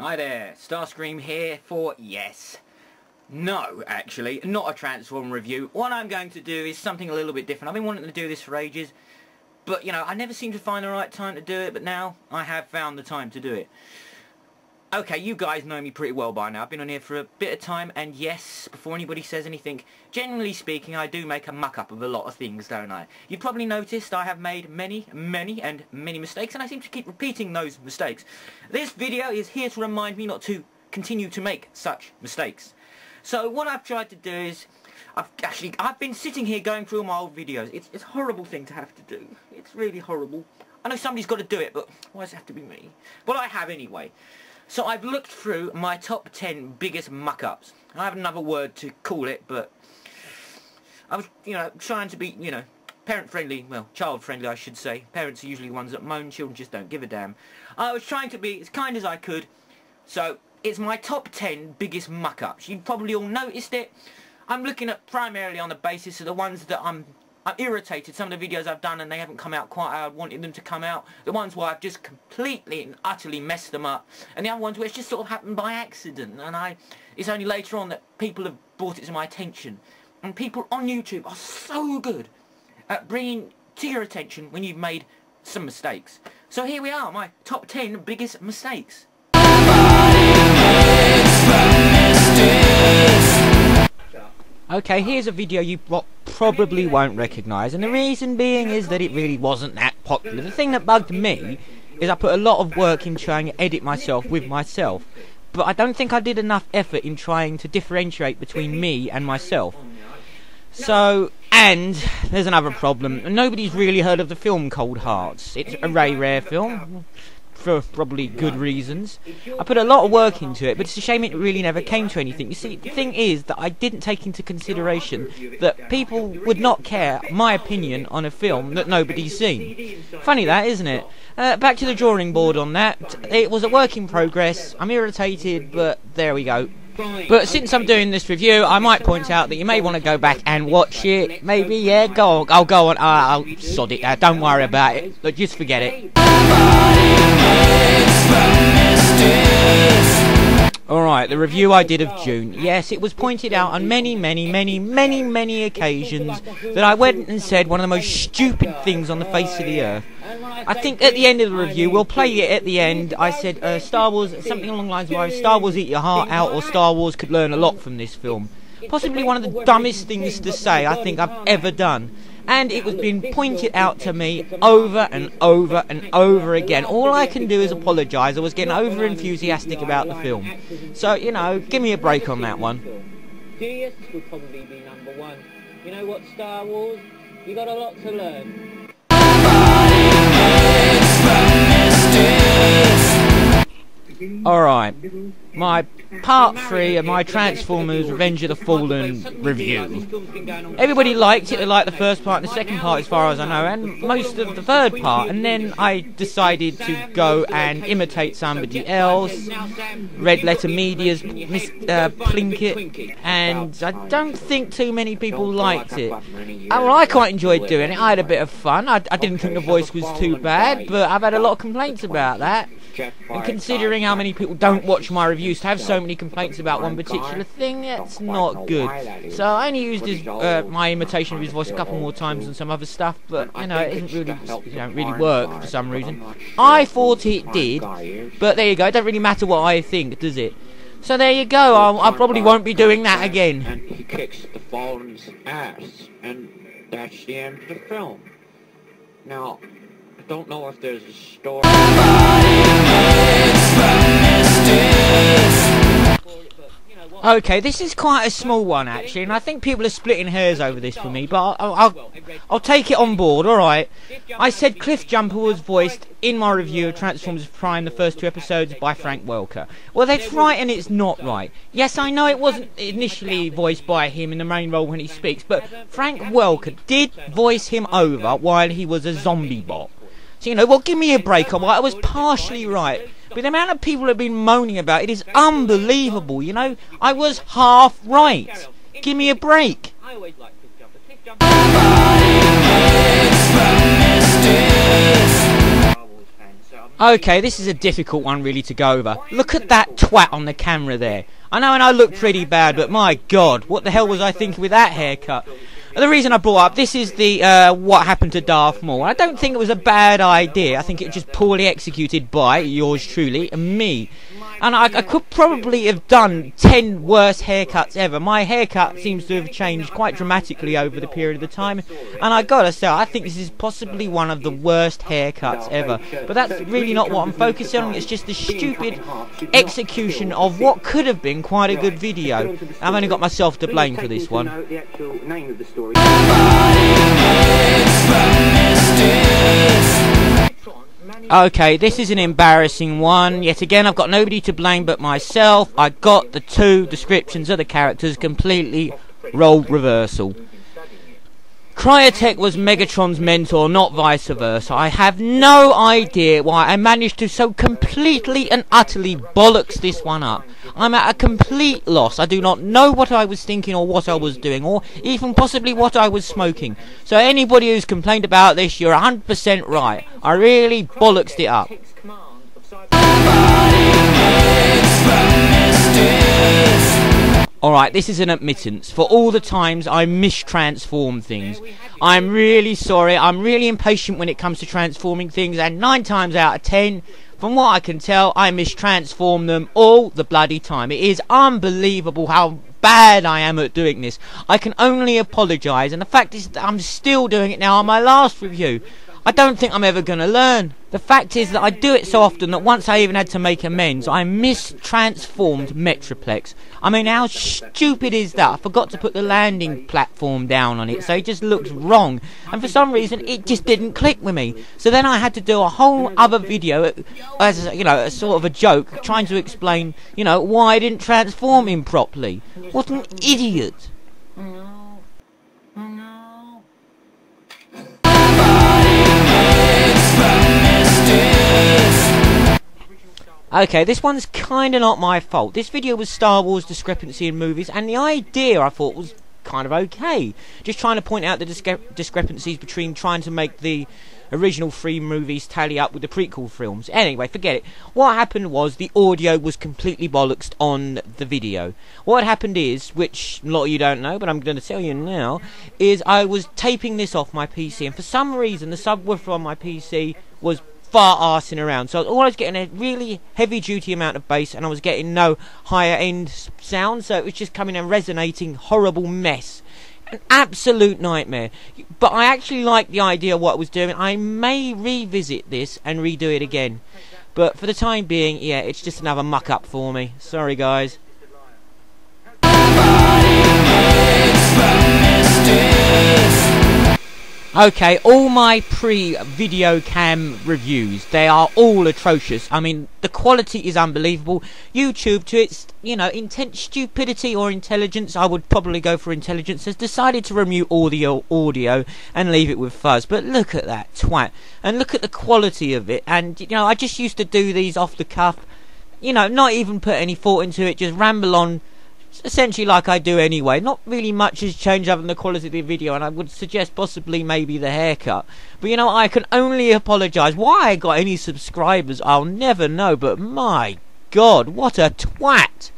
Hi there, Starscream here for yes. No, actually, not a Transform review. What I'm going to do is something a little bit different. I've been wanting to do this for ages, but, you know, I never seem to find the right time to do it, but now I have found the time to do it. Okay, you guys know me pretty well by now. I've been on here for a bit of time, and yes, before anybody says anything, generally speaking, I do make a muck-up of a lot of things, don't I? You've probably noticed I have made many mistakes, and I seem to keep repeating those mistakes. This video is here to remind me not to continue to make such mistakes. So what I've tried to do is, I've been sitting here going through my old videos. It's a horrible thing to have to do. It's really horrible. I know somebody's got to do it, but why does it have to be me? Well, I have anyway. So I've looked through my top 10 biggest muck-ups. I have another word to call it, but I was, trying to be, parent-friendly, well, child-friendly, I should say. Parents are usually the ones that moan, children just don't give a damn. I was trying to be as kind as I could, so it's my top 10 biggest muck-ups. You've probably all noticed it. I'm looking at primarily on the basis of the ones that I'm irritated. Some of the videos I've done and they haven't come out quite how I wanted them to come out. The ones where I've just completely and utterly messed them up. And the other ones where it's just sort of happened by accident. And it's only later on that people have brought it to my attention. And people on YouTube are so good at bringing to your attention when you've made some mistakes. So here we are, my top 10 biggest mistakes. Okay, here's a video you probably won't recognise, and the reason being is that it really wasn't that popular. The thing that bugged me is I put a lot of work in trying to edit myself with myself, but I don't think I did enough effort in trying to differentiate between me and myself. So, and there's another problem. Nobody's really heard of the film Cold Hearts. It's a very rare film, for probably good reasons. I put a lot of work into it, but it's a shame it really never came to anything. You see, the thing is that I didn't take into consideration that people would not care my opinion on a film that nobody's seen. Funny that, isn't it? Back to the drawing board on that. It was a work in progress. I'm irritated, but there we go. But since I'm doing this review, I might point out that you may want to go back and watch it. Maybe, yeah, go on. I'll go on. I'll sod it. Don't worry about it. Look, just forget it. Alright, the review I did of June. Yes, it was pointed out on many occasions that I went and said one of the most stupid things on the face of the earth. I think at the end of the review, we'll play it at the end, I said Star Wars, something along the lines of Star Wars eat your heart out, or Star Wars could learn a lot from this film. Possibly one of the dumbest things to say I think I've ever done. And it was being pointed out to me over and over and over again. All I can do is apologise. I was getting over enthusiastic about the film. So, give me a break on that one. Genius would probably be number one. You know what, Star Wars? You got a lot to learn. Alright, my part 3 of my Transformers Revenge of the Fallen review. Everybody liked it. They liked the first part and the second part as far as I know, and most of the third part, and then I decided to go and imitate somebody else. Red Letter Media's Plinkett, and I don't think too many people liked it. Well, I quite enjoyed doing it. I had a bit of fun. I didn't think the voice was too bad, but I've had a lot of complaints about that. And considering how many people don't watch my reviews, to have so many complaints about one particular thing, that's not good. So I only used my imitation of his voice a couple more times than some other stuff, but it isn't really work for some reason. I thought it did, but there you go. It doesn't really matter what I think, does it? So there you go. I probably won't be doing that again. And he kicks the Fallen's ass, and that's the end of the film. Now, I don't know if there's a story. Okay, this is quite a small one actually, and I think people are splitting hairs over this for me, but I'll take it on board, alright. I said Cliffjumper was voiced in my review of Transformers Prime, the first 2 episodes, by Frank Welker. Well, that's right and it's not right. Yes, I know it wasn't initially voiced by him in the main role when he speaks, but Frank Welker did voice him over while he was a zombie bot. So, well, give me a break, alright? I was partially right. But the amount of people have been moaning about it is unbelievable, I was half right. Give me a break. I always like Cliffjumper. Okay, this is a difficult one really to go over. Look at that twat on the camera there. I know and I look pretty bad, but my god, what the hell was I thinking with that haircut? The reason I brought up, this is the what happened to Darth Maul. I don't think it was a bad idea. I think it was just poorly executed by yours truly and me. And I could probably have done 10 worse haircuts ever. My haircut seems to have changed quite dramatically over the period of time. And I gotta say, I think this is possibly one of the worst haircuts ever. But that's really not what I'm focusing on. It's just the stupid execution of what could have been quite a good video. I've only got myself to blame for this one. Okay, this is an embarrassing one. Yet again, I've got nobody to blame but myself. I got the two descriptions of the characters completely role reversal. Cryotech was Megatron's mentor, not vice versa. I have no idea why I managed to so completely and utterly bollocks this one up. I'm at a complete loss. I do not know what I was thinking or what I was doing or even possibly what I was smoking. So anybody who's complained about this, you're 100% right. I really bollocks it up. Alright, this is an admittance for all the times I mistransform things. I'm really sorry, I'm really impatient when it comes to transforming things, and 9 times out of 10, from what I can tell, I mistransform them all the bloody time. It is unbelievable how bad I am at doing this. I can only apologise, and the fact is that I'm still doing it now on my last review. I don't think I'm ever going to learn. The fact is that I do it so often that once I even had to make amends, I mistransformed Metroplex. I mean, how stupid is that? I forgot to put the landing platform down on it, so it just looked wrong. And for some reason, it just didn't click with me. So then I had to do a whole other video, as you know, a sort of a joke, trying to explain, you know, why I didn't transform him properly. What an idiot. Okay, this one's kinda not my fault. This video was Star Wars discrepancy in movies, and the idea I thought was kind of okay. Just trying to point out the discrepancies between trying to make the original 3 movies tally up with the prequel films. Anyway, forget it. What happened was the audio was completely bollocksed on the video. What happened is, which a lot of you don't know, but I'm going to tell you now, is I was taping this off my PC, and for some reason the subwoofer on my PC was far arsing around, so I was getting a really heavy duty amount of bass and I was getting no higher end sound, so it was just coming a resonating horrible mess. An absolute nightmare. But I actually like the idea of what I was doing. I may revisit this and redo it again, but for the time being, yeah, it's just another muck up for me. Sorry guys. Okay, all my pre-video cam reviews, they are all atrocious. I mean, the quality is unbelievable. YouTube, to its, you know, intense stupidity or intelligence, I would probably go for intelligence, has decided to remove all the audio and leave it with fuzz. But look at that twat, and look at the quality of it. And, you know, I just used to do these off the cuff, you know, not even put any thought into it, just ramble on, essentially like I do anyway. Not really much has changed other than the quality of the video, and I would suggest possibly maybe the haircut. But you know, I can only apologise. Why I got any subscribers, I'll never know, but my god, what a twat.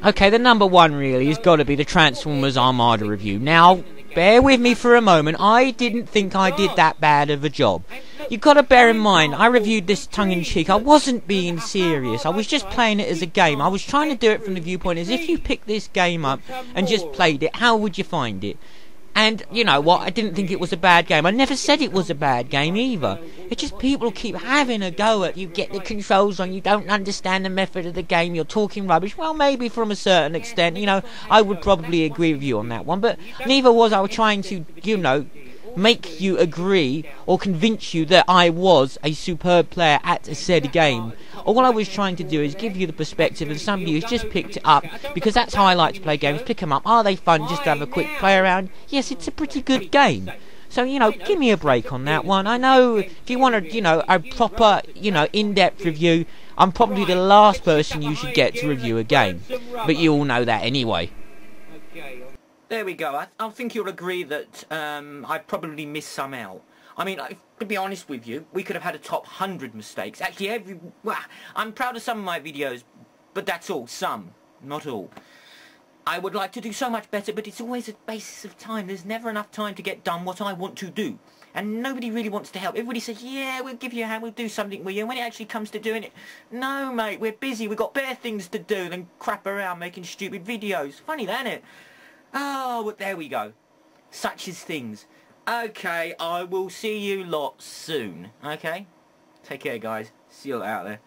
Okay, the number one really has got to be the Transformers Armada review. Now, bear with me for a moment. I didn't think I did that bad of a job. You've got to bear in mind, I reviewed this tongue-in-cheek. I wasn't being serious. I was just playing it as a game. I was trying to do it from the viewpoint as if you picked this game up and just played it, how would you find it? And, you know what, I didn't think it was a bad game. I never said it was a bad game either. It's just people keep having a go at you, get the controls on, you don't understand the method of the game, you're talking rubbish. Well, maybe from a certain extent, you know, I would probably agree with you on that one. But neither was I trying to, you know, make you agree or convince you that I was a superb player at a said game. All I was trying to do is give you the perspective of somebody who's just picked it up, because that's how I like to play games, pick them up. Are they fun just to have a quick play around? Yes, it's a pretty good game. So, you know, give me a break on that one. I know if you want to, you know, a proper, you know, in-depth review, I'm probably the last person you should get to review a game. But you all know that anyway. there we go. I think you'll agree that I probably missed some out. I mean, to be honest with you, we could have had a top 100 mistakes. Actually, well, I'm proud of some of my videos, but that's all. Some, not all. I would like to do so much better, but it's always a basis of time. There's never enough time to get done what I want to do. And nobody really wants to help. Everybody says, yeah, we'll give you a hand, we'll do something with you. And when it actually comes to doing it, no, mate, we're busy. We've got better things to do than crap around making stupid videos. Funny, that, isn't it? Oh, but there we go. Such is things. Okay, I will see you lot soon. Okay? Take care, guys. See you out there.